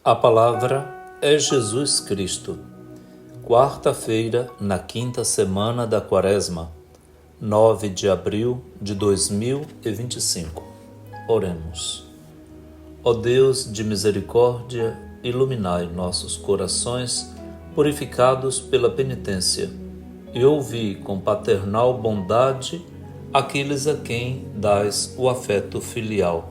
A palavra é Jesus Cristo. Quarta-feira, na quinta semana da Quaresma, 9 de abril de 2025. Oremos. Ó Deus de misericórdia, iluminai nossos corações, purificados pela penitência, e ouvi com paternal bondade aqueles a quem dais o afeto filial.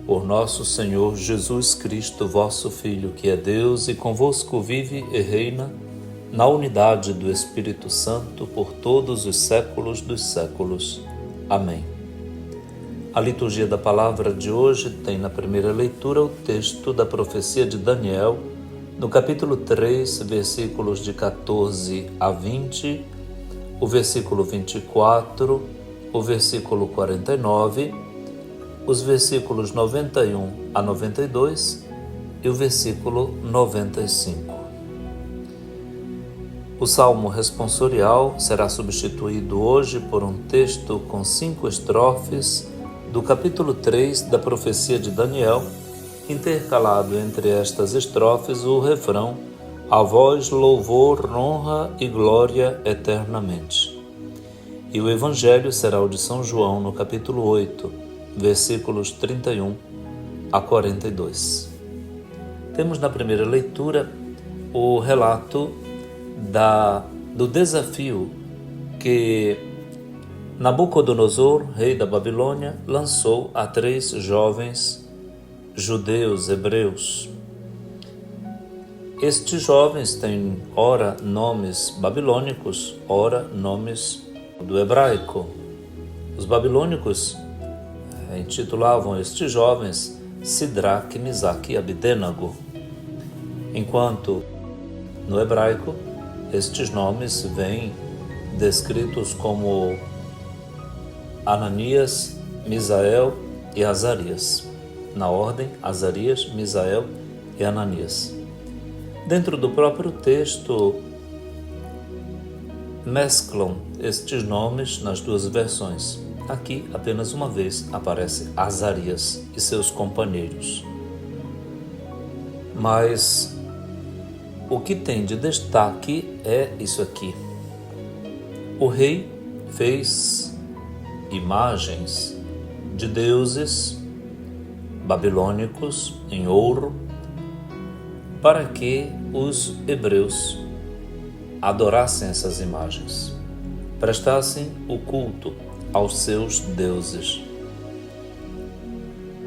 Por nosso Senhor Jesus Cristo, vosso Filho, que é Deus e convosco vive e reina, na unidade do Espírito Santo, por todos os séculos dos séculos. Amém. A liturgia da palavra de hoje tem na primeira leitura o texto da profecia de Daniel, no capítulo 3, versículos de 14 a 20, o versículo 24, o versículo 49, os versículos 91 a 92 e o versículo 95. O salmo responsorial será substituído hoje por um texto com 5 estrofes do capítulo 3 da profecia de Daniel, intercalado entre estas estrofes o refrão: a vós louvor, honra e glória eternamente. E o evangelho será o de São João, no capítulo 8, versículos 31 a 42. Temos na primeira leitura o relato do desafio que Nabucodonosor, rei da Babilônia, lançou a 3 jovens judeus hebreus. Estes jovens têm ora nomes babilônicos, ora nomes do hebraico. Os babilônicos intitulavam estes jovens Sidraque, Misaque e Abdênago, enquanto no hebraico estes nomes vêm descritos como Ananias, Misael e Azarias, na ordem Azarias, Misael e Ananias. Dentro do próprio texto mesclam estes nomes nas 2 versões. Aqui, apenas uma vez, aparece Azarias e seus companheiros. Mas o que tem de destaque é isso aqui. O rei fez imagens de deuses babilônicos em ouro para que os hebreus adorassem essas imagens, prestassem o culto aos seus deuses.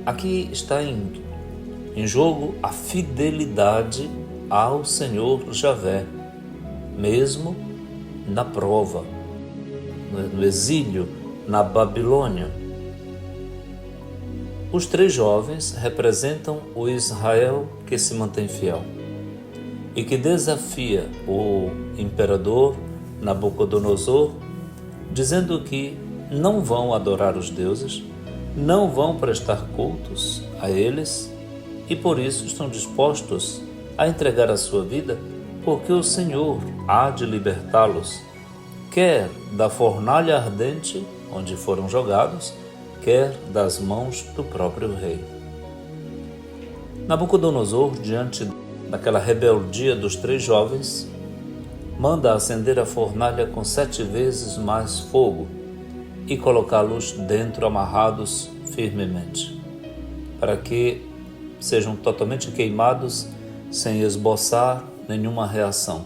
Aqui está em jogo a fidelidade ao Senhor Javé, mesmo na prova, no exílio, na Babilônia. Os 3 jovens representam o Israel que se mantém fiel e que desafia o imperador Nabucodonosor, dizendo que não vão adorar os deuses, não vão prestar cultos a eles e por isso estão dispostos a entregar a sua vida, porque o Senhor há de libertá-los, quer da fornalha ardente onde foram jogados, quer das mãos do próprio rei. Nabucodonosor, diante daquela rebeldia dos 3 jovens, manda acender a fornalha com 7 vezes mais fogo e colocá-los dentro amarrados firmemente, para que sejam totalmente queimados sem esboçar nenhuma reação.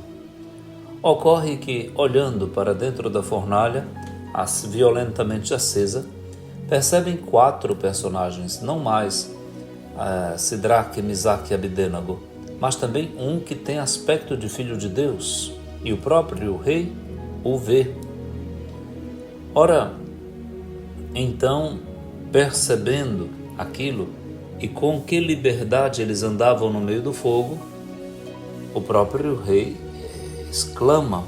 Ocorre que, olhando para dentro da fornalha, violentamente acesa, percebem 4 personagens, não mais Sidraque, Misaque e Abdênago, mas também um que tem aspecto de filho de Deus, e o próprio rei o vê. Ora, então, percebendo aquilo e com que liberdade eles andavam no meio do fogo, o próprio rei exclama: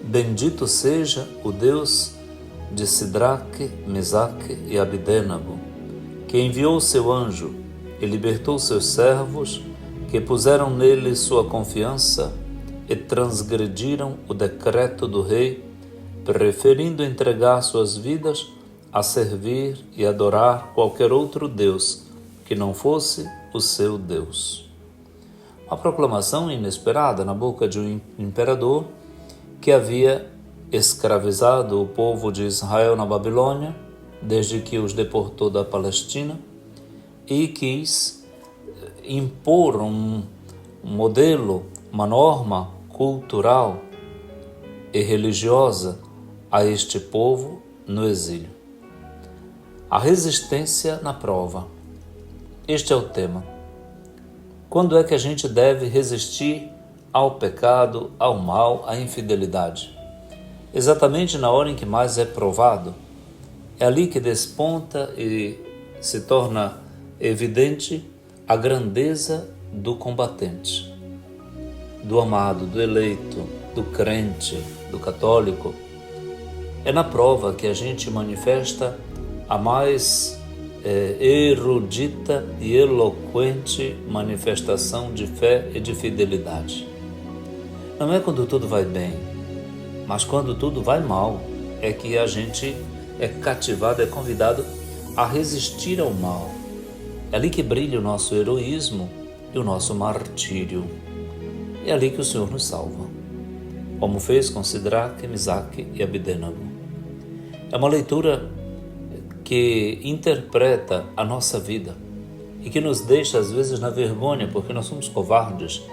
bendito seja o Deus de Sidraque, Misaque e Abdênago, que enviou seu anjo e libertou seus servos, que puseram nele sua confiança e transgrediram o decreto do rei, preferindo entregar suas vidas a servir e adorar qualquer outro Deus que que não fosse o seu Deus. Uma proclamação inesperada na boca de um imperador que havia escravizado o povo de Israel na Babilônia, desde que os deportou da Palestina, e quis impor um modelo, uma norma cultural e religiosa a este povo no exílio. A resistência na prova. Este é o tema. Quando é que a gente deve resistir ao pecado, ao mal, à infidelidade? Exatamente na hora em que mais é provado. É ali que desponta e se torna evidente a grandeza do combatente, do amado, do eleito, do crente, do católico. É na prova que a gente manifesta a mais erudita e eloquente manifestação de fé e de fidelidade. Não é quando tudo vai bem, mas quando tudo vai mal, é que a gente é cativado, é convidado a resistir ao mal. É ali que brilha o nosso heroísmo e o nosso martírio. É ali que o Senhor nos salva, como fez com Sidraque, Misaque e Abidênago. É uma leitura que interpreta a nossa vida e que nos deixa às vezes na vergonha, porque nós somos covardes.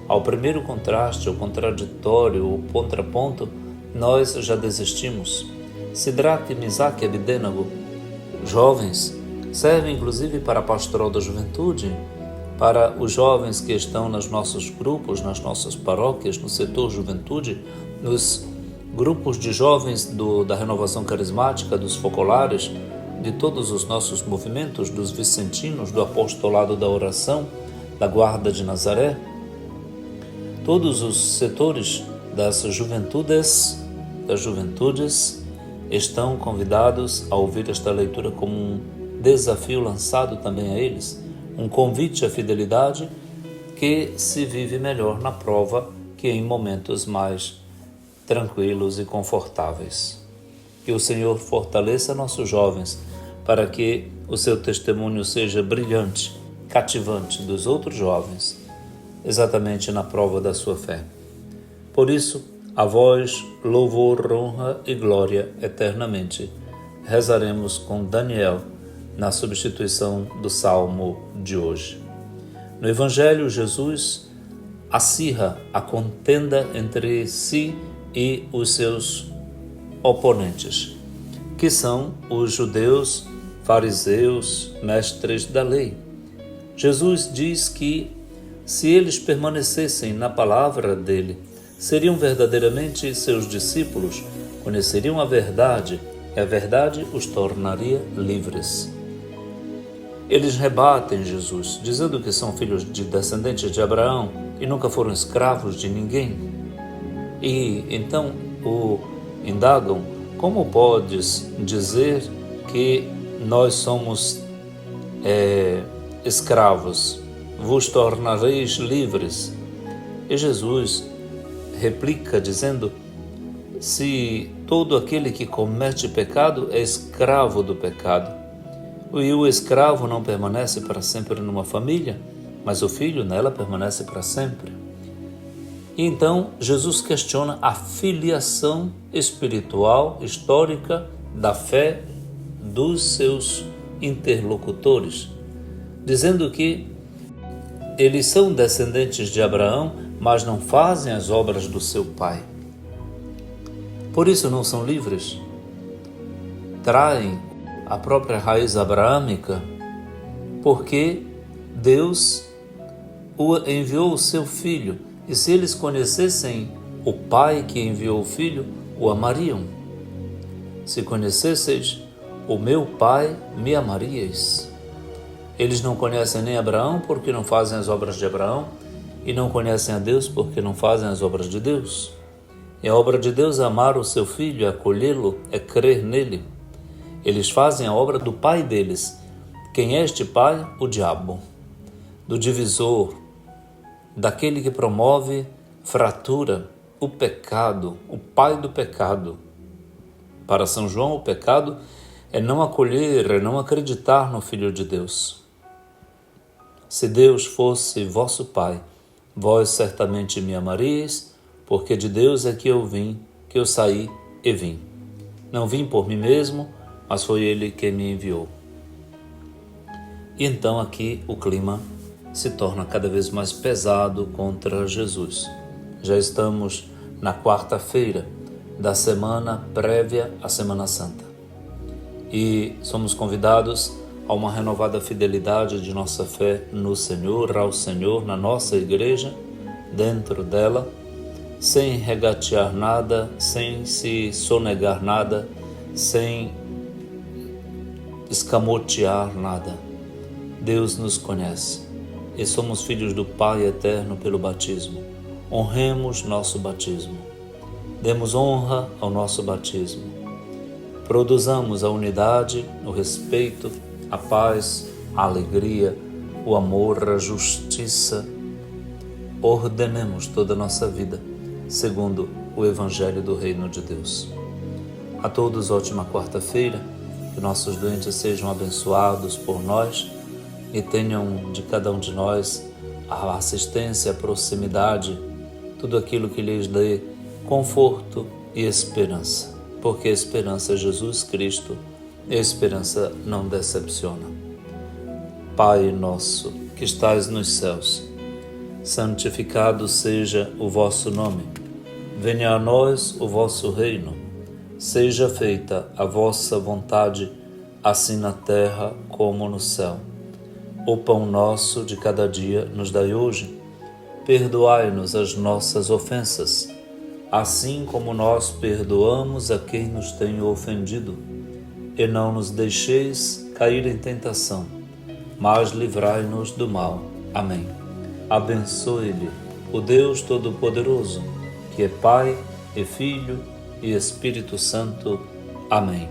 Ao primeiro contraste, ao contraditório, ao contraponto, nós já desistimos. Sidraque, Misaque e Abidênago, jovens, servem inclusive para a pastoral da juventude, para os jovens que estão nos nossos grupos, nas nossas paróquias, no setor juventude, nos grupos de jovens da renovação carismática, dos focolares, de todos os nossos movimentos, dos vicentinos, do apostolado da oração, da guarda de Nazaré. Todos os setores das juventudes estão convidados a ouvir esta leitura como um desafio lançado também a eles, um convite à fidelidade que se vive melhor na prova que em momentos mais tranquilos e confortáveis. Que o Senhor fortaleça nossos jovens para que o seu testemunho seja brilhante, cativante dos outros jovens, exatamente na prova da sua fé. Por isso, a vós, louvor, honra e glória eternamente. Rezaremos com Daniel na substituição do Salmo de hoje. No Evangelho, Jesus acirra a contenda entre si e os seus oponentes, que são os judeus, fariseus, mestres da lei. Jesus diz que, se eles permanecessem na palavra dele, seriam verdadeiramente seus discípulos, conheceriam a verdade, e a verdade os tornaria livres. Eles rebatem Jesus, dizendo que são filhos de descendentes de Abraão e nunca foram escravos de ninguém. E então o indagam: como podes dizer que nós somos escravos? Vos tornareis livres? E Jesus replica dizendo: se todo aquele que comete pecado é escravo do pecado. E o escravo não permanece para sempre numa família, mas o filho nela permanece para sempre. E então Jesus questiona a filiação espiritual, histórica, da fé dos seus interlocutores, dizendo que eles são descendentes de Abraão, mas não fazem as obras do seu pai. Por isso não são livres. Traem a própria raiz abraâmica, porque Deus enviou o seu Filho, e se eles conhecessem o Pai que enviou o Filho, o amariam. Se conhecesseis o meu Pai, me amaríeis. Eles não conhecem nem Abraão, porque não fazem as obras de Abraão, e não conhecem a Deus, porque não fazem as obras de Deus. E a obra de Deus é amar o seu Filho, é acolhê-lo, é crer nele. Eles fazem a obra do pai deles. Quem é este pai? O diabo, do divisor, daquele que promove fratura, o pecado, o pai do pecado. Para São João, o pecado é não acolher, é não acreditar no Filho de Deus. Se Deus fosse vosso Pai, vós certamente me amaríeis, porque de Deus é que eu vim, que eu saí e vim. Não vim por mim mesmo, mas foi Ele que me enviou. E então aqui o clima se torna cada vez mais pesado contra Jesus. Já estamos na quarta-feira da semana prévia à Semana Santa. E somos convidados a uma renovada fidelidade de nossa fé no Senhor, ao Senhor, na nossa igreja, dentro dela, sem regatear nada, sem se sonegar nada, sem escamotear nada. Deus nos conhece e somos filhos do Pai eterno pelo batismo. Honremos nosso batismo. Demos honra ao nosso batismo. Produzamos a unidade, o respeito, a paz, a alegria, o amor, a justiça. Ordenemos toda a nossa vida segundo o Evangelho do Reino de Deus. A todos, ótima quarta-feira, que nossos doentes sejam abençoados por nós e tenham de cada um de nós a assistência, a proximidade, tudo aquilo que lhes dê conforto e esperança, porque a esperança é Jesus Cristo e a esperança não decepciona. Pai nosso, que estais nos céus, santificado seja o vosso nome. Venha a nós o vosso reino. Seja feita a vossa vontade, assim na terra como no céu. O pão nosso de cada dia nos dai hoje. Perdoai-nos as nossas ofensas, assim como nós perdoamos a quem nos tem ofendido. E não nos deixeis cair em tentação, mas livrai-nos do mal. Amém. Abençoe-lhe o Deus Todo-Poderoso, que é Pai e Filho e Espírito Santo. Amém.